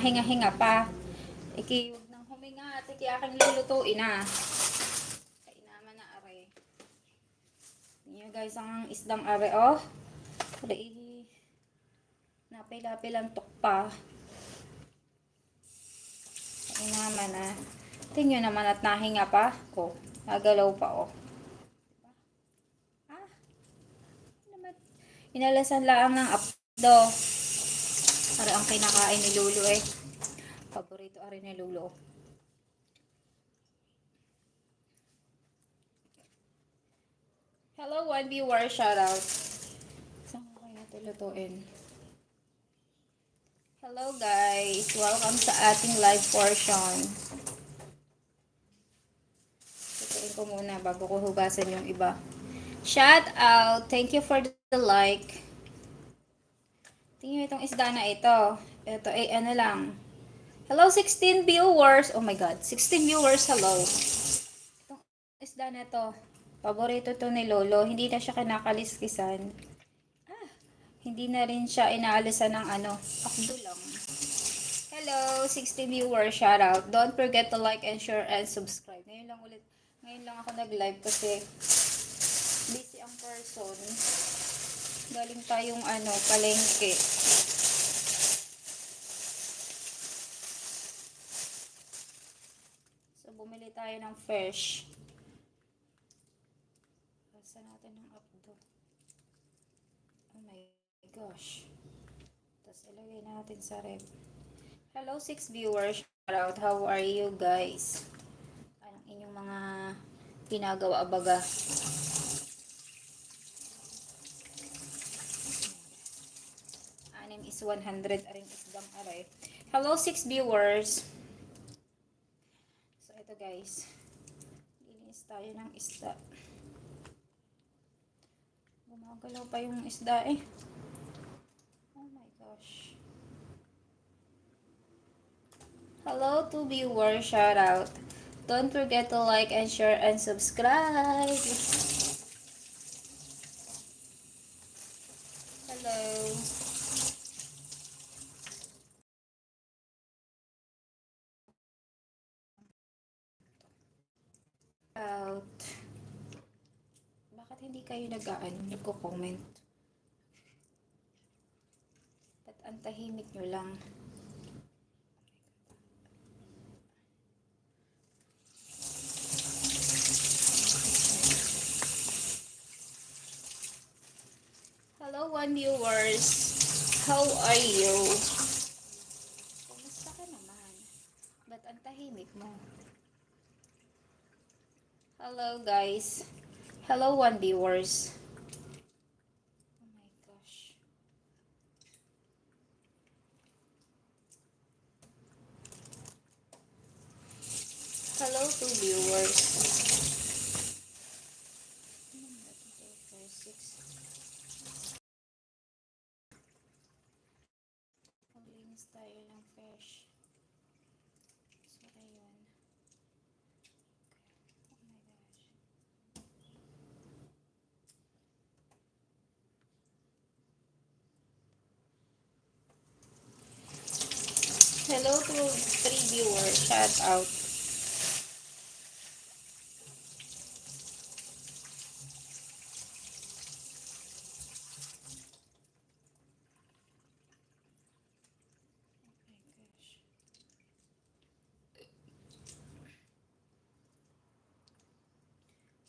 nahinga-hinga pa. Iki, huwag nang huminga at iki aking lulutuin na. Kainaman na are. Niyo guys ang isdang are oh. Are napay-lapay lang tukpa. Kainaman na. Tingnan naman at nahinga pa. Oh, nagalaw pa oh. Ah, naman. Inalasan lang ng apdo. Para ang kinakain ni Lulu eh. Paborito are ni Lulu. Hello, one viewer, shoutout. Saan ko kaya ito lutuin? Hello guys, welcome sa ating live portion. Lutuin ko muna bago ko hugasan yung iba. Shout out, thank you for the like. Tingnan itong isda na ito. Ito ay ano lang. Hello 16 viewers. Oh my god, 16 viewers, hello. Itong isda na to. Paborito to ni Lolo. Hindi na siya kinakaliskisan. Hindi na rin siya inaalisan ng ano. Akdo lang. Hello 16 viewers, shout out. Don't forget to like and share and subscribe. Ngayon lang ako nag-live kasi busy ang person. Galing tayong ano, palengke. So, bumili tayo ng fish. Basta natin ng updo. Oh my gosh. Tapos, ilagay natin sa ref. Hello, 6 viewers. Shout out. How are you guys? Anong inyong mga ginagawa baga? Anim is 100. Aring isdang aray. Hello, 6 viewers. So, ito guys. Linis tayo ng isda. Gumagalaw pa yung isda eh. Oh my gosh. Hello to viewers, shout out. Don't forget to like and share and subscribe. Hello. Out. Bakit hindi kayo nagko-comment? At ang tahimik nyo lang. Hello, one viewers. How are you? Kumusta ka naman? Ba't ang tahimik mo? Hello, guys. Hello, one viewers. Oh my gosh. Hello, two viewers. Maglinis tayo ng fish. So, ayun. Oh my gosh. Hello to 3 viewers. Shout out.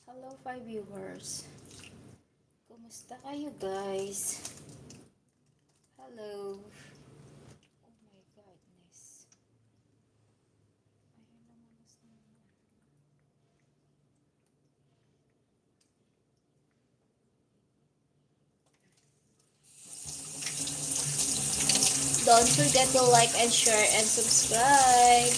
Hello, 5 viewers. Kumusta kayo, guys? Hello. Oh my goodness. Ayun, lumabas na naman. Don't forget to like and share and subscribe.